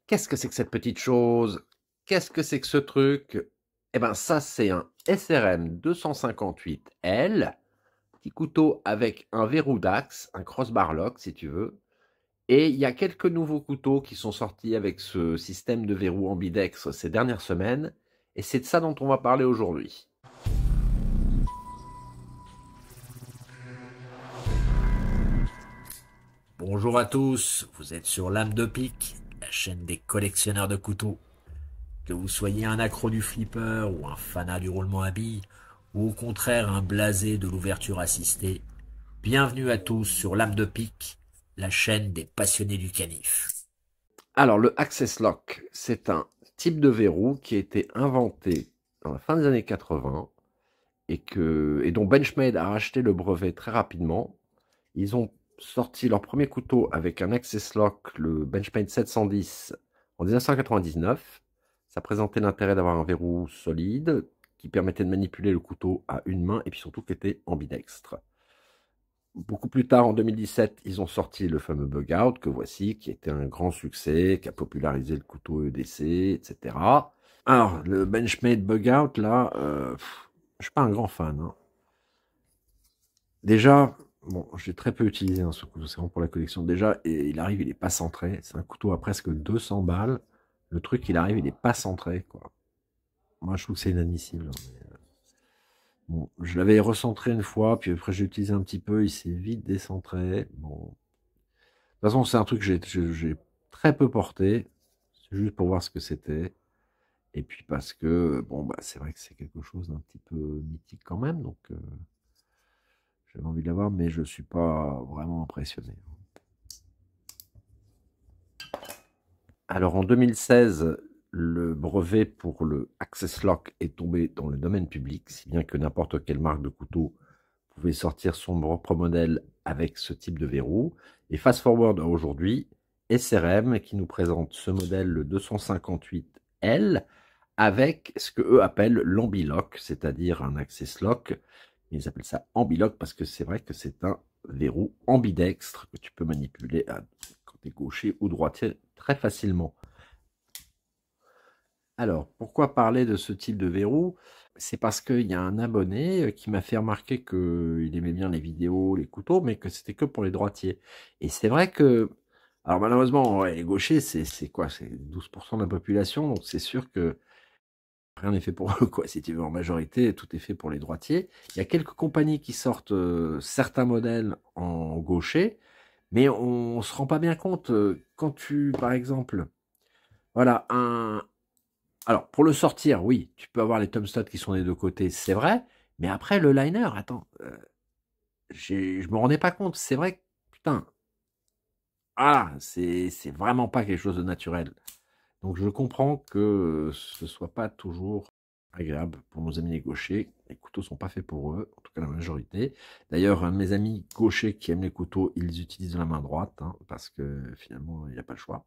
Qu'est-ce que c'est que cette petite chose? Qu'est-ce que c'est que ce truc? Eh ben ça, c'est un SRM 258L, petit couteau avec un verrou d'axe, un crossbar lock si tu veux. Et il y a quelques nouveaux couteaux qui sont sortis avec ce système de verrou ambidextre ces dernières semaines. Et c'est de ça dont on va parler aujourd'hui. Bonjour à tous, vous êtes sur Lame de Pique, la chaîne des collectionneurs de couteaux. Que vous soyez un accro du flipper ou un fanat du roulement à billes, ou au contraire un blasé de l'ouverture assistée, bienvenue à tous sur Lame de Pique, la chaîne des passionnés du canif. Alors le Access Lock, c'est un type de verrou qui a été inventé dans la fin des années 80 et dont Benchmade a racheté le brevet très rapidement. Ils ont sorti leur premier couteau avec un Access Lock, le Benchmade 710, en 1999. Ça présentait l'intérêt d'avoir un verrou solide qui permettait de manipuler le couteau à une main et puis surtout qui était ambidextre. Beaucoup plus tard, en 2017, ils ont sorti le fameux Bug Out que voici, qui était un grand succès, qui a popularisé le couteau EDC, etc. Alors, le Benchmade Bug Out, là, je suis pas un grand fan, hein. Déjà, bon, j'ai très peu utilisé hein, ce couteau, c'est vraiment pour la collection. Déjà, et il arrive, il est pas centré. C'est un couteau à presque 200 balles. Le truc, il arrive, il est pas centré, quoi. Moi, je trouve que c'est inadmissible, hein, mais, bon, je l'avais recentré une fois, puis après j'ai utilisé un petit peu, il s'est vite décentré. Bon, de toute façon, c'est un truc que j'ai très peu porté. C'est juste pour voir ce que c'était. Et puis parce que, bon, bah, c'est vrai que c'est quelque chose d'un petit peu mythique quand même, donc j'avais envie de l'avoir, mais je suis pas vraiment impressionné. Alors en 2016, le brevet pour le Access Lock est tombé dans le domaine public, si bien que n'importe quelle marque de couteau pouvait sortir son propre modèle avec ce type de verrou. Et fast forward à aujourd'hui, SRM qui nous présente ce modèle, le 258L, avec ce que eux appellent l'ambilock, c'est-à-dire un access lock. Ils appellent ça ambilock parce que c'est vrai que c'est un verrou ambidextre que tu peux manipuler quand tu es gaucher ou droitier très facilement. Alors, pourquoi parler de ce type de verrou? C'est parce qu'il y a un abonné qui m'a fait remarquer qu'il aimait bien les vidéos, les couteaux, mais que c'était que pour les droitiers. Et c'est vrai que, alors malheureusement, ouais, les gauchers, c'est quoi? C'est 12% de la population, donc c'est sûr que rien n'est fait pour eux, quoi. Si tu veux, en majorité, tout est fait pour les droitiers. Il y a quelques compagnies qui sortent certains modèles en gaucher, mais on se rend pas bien compte quand tu, par exemple, voilà, alors, pour le sortir, oui, tu peux avoir les thumb studs qui sont des deux côtés, c'est vrai. Mais après, le liner, attends, je me rendais pas compte. C'est vrai que, putain, c'est vraiment pas quelque chose de naturel. Donc, je comprends que ce soit pas toujours agréable pour nos amis les gauchers. Les couteaux sont pas faits pour eux, en tout cas la majorité. D'ailleurs, un de mes amis gauchers qui aiment les couteaux, ils utilisent de la main droite, hein, parce que finalement, il n'y a pas le choix.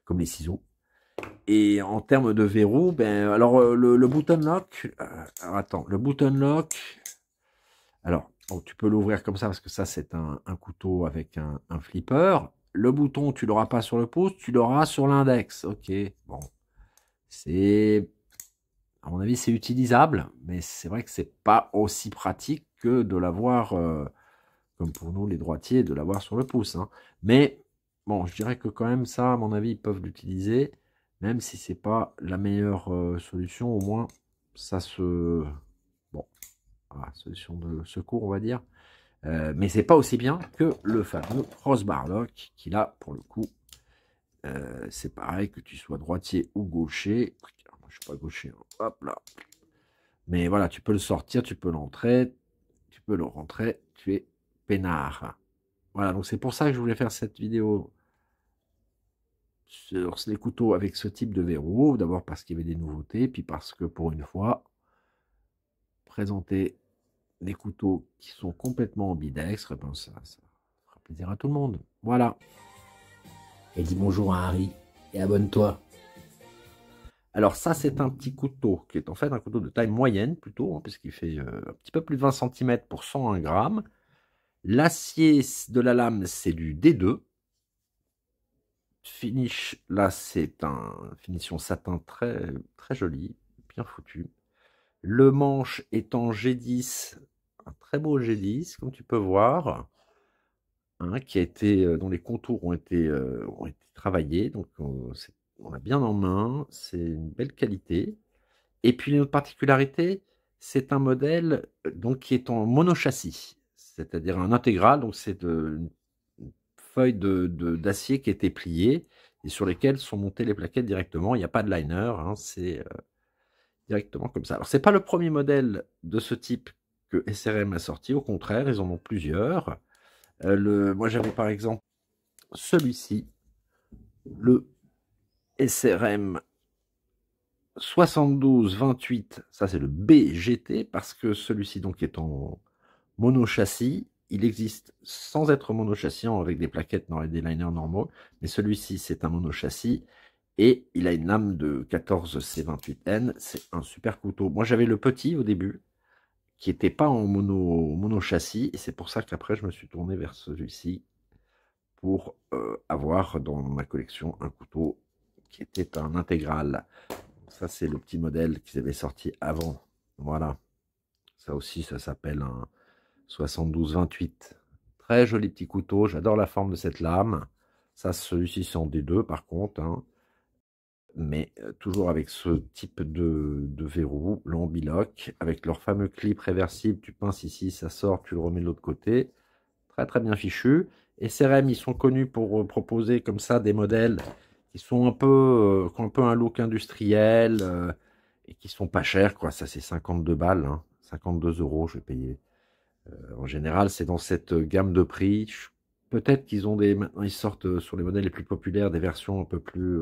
Comme les ciseaux. Et en termes de verrou, ben, alors le button lock, alors attends, le button lock, alors bon, tu peux l'ouvrir comme ça parce que ça c'est un couteau avec un flipper. Le bouton, tu l'auras pas sur le pouce, tu l'auras sur l'index. Ok, bon, c'est, à mon avis, c'est utilisable, mais c'est vrai que c'est pas aussi pratique que de l'avoir, comme pour nous les droitiers, de l'avoir sur le pouce, hein. Mais bon, je dirais que quand même ça, à mon avis, ils peuvent l'utiliser, même si c'est pas la meilleure solution, au moins ça se... Bon, voilà, solution de secours, on va dire. Mais c'est pas aussi bien que le fameux crossbar lock, qui là, pour le coup, c'est pareil que tu sois droitier ou gaucher. Moi, je suis pas gaucher, hein. Hop là. Mais voilà, tu peux le sortir, tu peux l'entrer, tu peux le rentrer, tu es peinard. Voilà, donc c'est pour ça que je voulais faire cette vidéo sur les couteaux avec ce type de verrou. D'abord parce qu'il y avait des nouveautés, puis parce que pour une fois, présenter des couteaux qui sont complètement ambidextres, ben ça fera plaisir à tout le monde. Voilà. Et dis bonjour à Harry, et abonne-toi. Alors ça, c'est un petit couteau qui est en fait un couteau de taille moyenne plutôt, hein, puisqu'il fait un petit peu plus de 20 cm pour 101 grammes. L'acier de la lame, c'est du D2. finish, là, c'est un finition satin très, très joli, bien foutu. Le manche est en G10, un très beau G10, comme tu peux voir, hein, qui a été, dont les contours ont été travaillés. Donc, on a bien en main, c'est une belle qualité. Et puis, une autre particularité, c'est un modèle donc, qui est en monochâssis, c'est-à-dire un intégral. Donc, c'est une feuille d'acier qui a été pliée et sur lesquelles sont montées les plaquettes directement. Il n'y a pas de liner, hein, c'est directement comme ça. Alors, c'est pas le premier modèle de ce type que SRM a sorti. Au contraire, ils en ont plusieurs. Moi, j'avais par exemple celui-ci, le SRM 72-28, ça c'est le BGT, parce que celui-ci donc est en monochâssis. Il existe sans être monochâssis, avec des plaquettes et des liners normaux, mais celui-ci c'est un monochâssis et il a une lame de 14C28N. C'est un super couteau. Moi j'avais le petit au début, qui n'était pas en monochâssis, et c'est pour ça qu'après je me suis tourné vers celui-ci pour avoir dans ma collection un couteau qui était un intégral. Ça, c'est le petit modèle qu'ils avaient sorti avant. Voilà. Ça aussi, ça s'appelle un 72-28. Très joli petit couteau. J'adore la forme de cette lame. Ça, celui-ci, c'est en D2 par contre, hein. Mais toujours avec ce type de verrou, l'ambiloc, avec leur fameux clip réversible. Tu pinces ici, ça sort, tu le remets de l'autre côté. Très très bien fichu. Et SRM, ils sont connus pour proposer comme ça des modèles qui sont qui ont un peu un look industriel et qui sont pas chers, quoi. Ça, c'est 52 balles, hein. 52 euros, je vais payer. En général, c'est dans cette gamme de prix. Peut-être qu'ils ont maintenant, ils sortent sur les modèles les plus populaires des versions un peu plus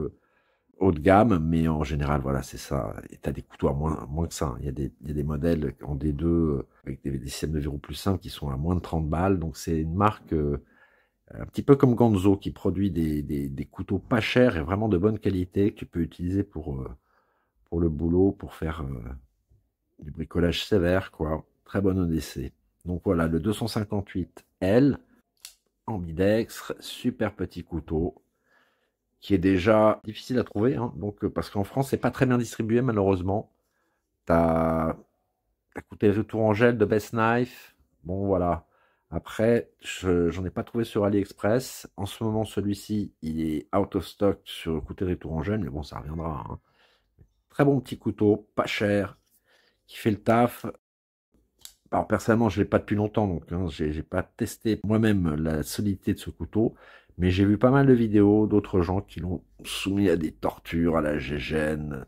haut de gamme, mais en général, voilà, c'est ça. Et tu as des couteaux à moins que ça, hein. Il y a des modèles en D2 avec des systèmes de verrou plus simples qui sont à moins de 30 balles. Donc, c'est une marque un petit peu comme Ganzo qui produit des couteaux pas chers et vraiment de bonne qualité que tu peux utiliser pour le boulot, pour faire du bricolage sévère, quoi. Très bon ODC. Donc voilà, le 258L, ambidextre, super petit couteau, qui est déjà difficile à trouver, hein, donc, parce qu'en France, c'est pas très bien distribué, malheureusement. T'as coûté retour en gel de Best Knife. Bon, voilà. Après, j'en ai pas trouvé sur AliExpress. En ce moment, celui-ci, il est out of stock sur Couterie Tourangelle, mais bon, ça reviendra, hein. Très bon petit couteau, pas cher, qui fait le taf. Alors, personnellement, je ne l'ai pas depuis longtemps, donc hein, j'ai pas testé moi-même la solidité de ce couteau, mais j'ai vu pas mal de vidéos d'autres gens qui l'ont soumis à des tortures, à la gégène,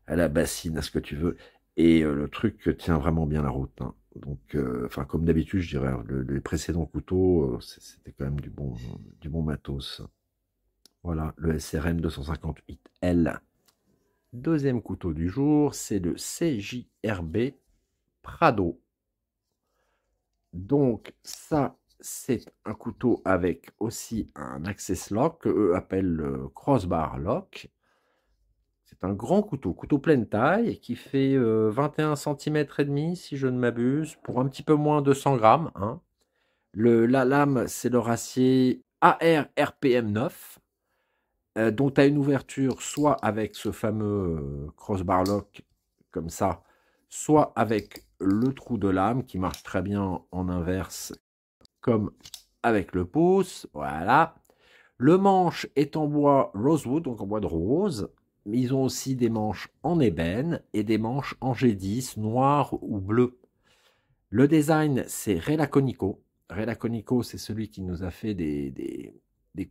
à la bassine, à ce que tu veux. Et le truc tient vraiment bien la route, hein. Donc, enfin, comme d'habitude, je dirais, hein, les précédents couteaux, c'était quand même du bon matos. Voilà, le SRM 258L. Deuxième couteau du jour, c'est le CJRB Prado. Donc, ça, c'est un couteau avec aussi un access lock, qu'eux appellent le crossbar lock. C'est un grand couteau, couteau pleine taille, qui fait 21 cm et demi, si je ne m'abuse, pour un petit peu moins de 100 grammes, hein. La lame, c'est le racier AR RPM 9, dont tu as une ouverture soit avec ce fameux crossbar lock, comme ça, soit avec le trou de lame, qui marche très bien en inverse, comme avec le pouce, voilà. Le manche est en bois rosewood, donc en bois de rose. Mais ils ont aussi des manches en ébène et des manches en G10, noir ou bleu. Le design, c'est Ray Laconico. Ray Laconico, c'est celui qui nous a fait des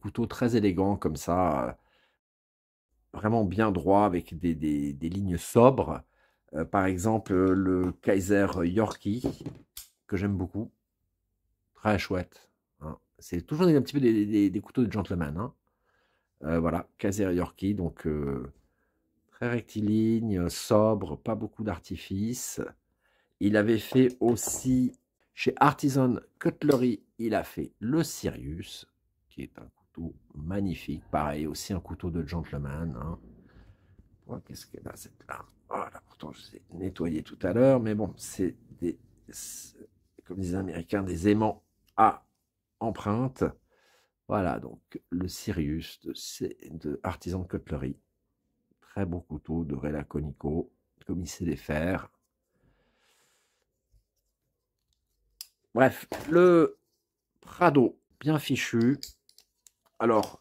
couteaux très élégants comme ça, vraiment bien droits, avec des lignes sobres. Par exemple, le Kaiser Yorkie, que j'aime beaucoup. Très chouette, hein. C'est toujours un petit peu des couteaux de gentleman, hein. Voilà, Kaiser Yorkie, donc très rectiligne, sobre, pas beaucoup d'artifice. Il avait fait aussi, chez Artisan Cutlery, il a fait le Sirius, qui est un couteau magnifique. Pareil, aussi un couteau de gentleman, hein. Oh, qu'est-ce qu'elle a, cette là? Voilà, pourtant je l'ai nettoyé tout à l'heure, mais bon, c'est comme disent les Américains, des aimants à empreinte. Voilà, donc le Sirius de Artisan de Cutlery. Très beau couteau de Rella Conico, comme il sait les faire. Bref, le Prado, bien fichu. Alors,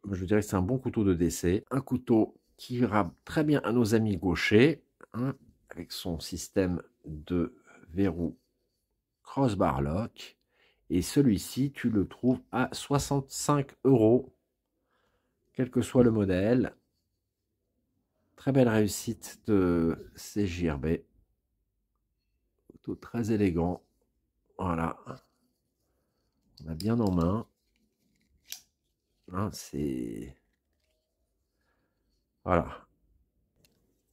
je dirais que c'est un bon couteau de décès. Un couteau qui ira très bien à nos amis gauchers, hein, avec son système de verrou crossbar lock. Et celui-ci, tu le trouves à 65 €, quel que soit le modèle. Très belle réussite de CJRB. Couteau très élégant. Voilà. On a bien en main. Hein, c'est... Voilà.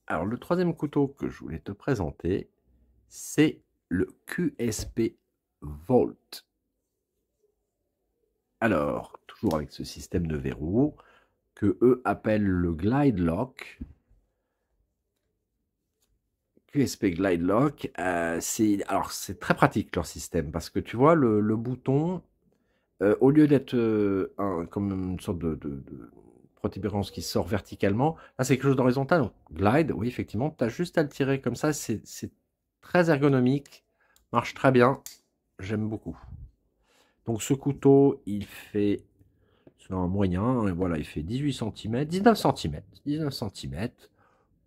Alors, le troisième couteau que je voulais te présenter, c'est le QSP Volt. Alors, toujours avec ce système de verrou que eux appellent le Glide Lock. QSP Glide Lock, c'est très pratique leur système parce que tu vois le bouton, au lieu d'être comme une sorte de protubérance qui sort verticalement, là c'est quelque chose d'horizontal. Donc, glide, oui effectivement, tu as juste à le tirer comme ça, c'est très ergonomique, marche très bien, j'aime beaucoup. Donc ce couteau, il fait, c'est un moyen, et voilà, il fait 18 cm, 19 cm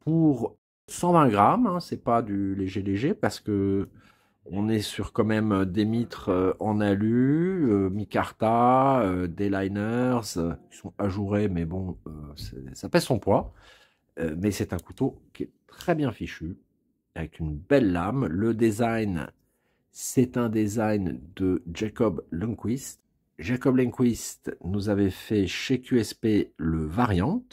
pour 120 grammes, hein, c'est pas du léger parce que on est sur quand même des mitres en alu, micarta, des liners qui sont ajourés, mais bon, ça pèse son poids. Mais c'est un couteau qui est très bien fichu, avec une belle lame. Le design, c'est un design de Jacob Lundquist. Jacob Lundquist nous avait fait chez QSP le Variant,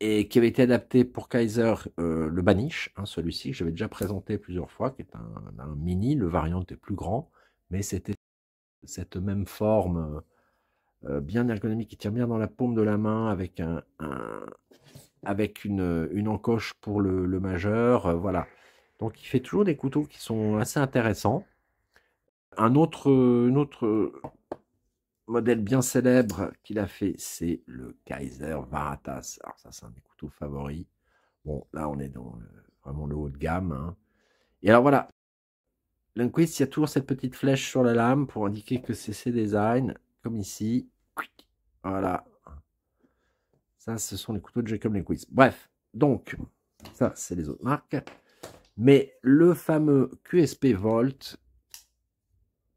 et qui avait été adapté pour Kaiser, le Banish, hein, celui-ci que j'avais déjà présenté plusieurs fois, qui est un mini, le Variant est plus grand, mais c'était cette même forme bien ergonomique qui tient bien dans la paume de la main avec, avec une encoche pour le majeur, voilà. Donc il fait toujours des couteaux qui sont assez intéressants. Un autre modèle bien célèbre qu'il a fait, c'est le Kaiser Varatas. Alors ça, c'est un des couteaux favoris. Bon, là, on est dans vraiment le haut de gamme, hein. Et alors voilà, Lundquist, il y a toujours cette petite flèche sur la lame pour indiquer que c'est ses designs, comme ici. Voilà. Ça, ce sont les couteaux de Jacob Lundquist. Bref, donc, ça, c'est les autres marques. Mais le fameux QSP Volt,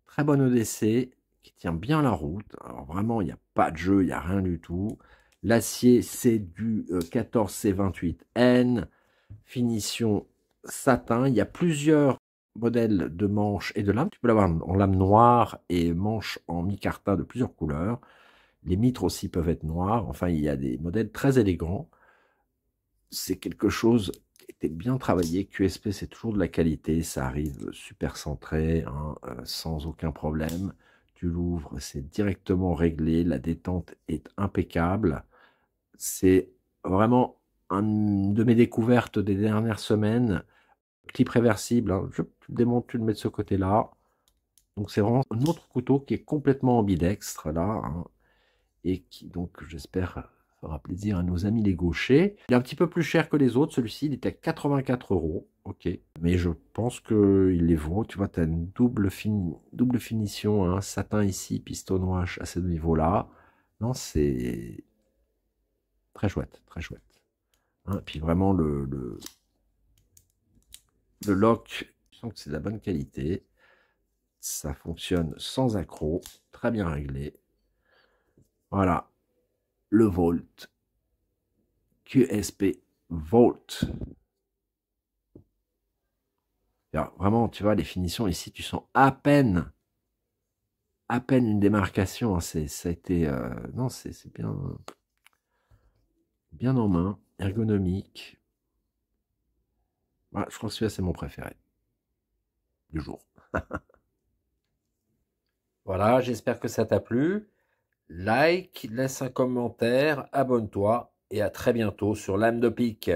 très bon EDC, qui tient bien la route. Alors vraiment, il n'y a pas de jeu, il n'y a rien du tout. L'acier, c'est du 14C28N. Finition satin. Il y a plusieurs modèles de manches et de lames. Tu peux l'avoir en lame noire et manche en micarta de plusieurs couleurs. Les mitres aussi peuvent être noirs. Enfin, il y a des modèles très élégants. C'est quelque chose qui était bien travaillé. QSP, c'est toujours de la qualité. Ça arrive super centré, hein, sans aucun problème. Tu l'ouvres, c'est directement réglé. La détente est impeccable. C'est vraiment une de mes découvertes des dernières semaines. Clip réversible, hein. Tu le démontes, tu le mets de ce côté-là. Donc c'est vraiment un autre couteau qui est complètement ambidextre là, hein, et qui donc j'espère fera plaisir à nos amis les gauchers. Il est un petit peu plus cher que les autres, celui-ci il était à 84 €, ok, mais je pense qu'il les vaut. Tu vois, tu as une double finition, hein, satin ici, pistonnoage à ce niveau-là. Non, c'est très chouette, très chouette. Hein, puis vraiment le lock, je sens que c'est de la bonne qualité. Ça fonctionne sans accroc, très bien réglé. Voilà, le Volt, QSP Volt. Alors, vraiment, tu vois, les finitions ici, tu sens à peine une démarcation. Hein. Ça a été, non, c'est bien en main, ergonomique. Voilà, je crois que celui-là, c'est mon préféré du jour. Voilà, j'espère que ça t'a plu. Like, laisse un commentaire, abonne-toi et à très bientôt sur Lame de Pique.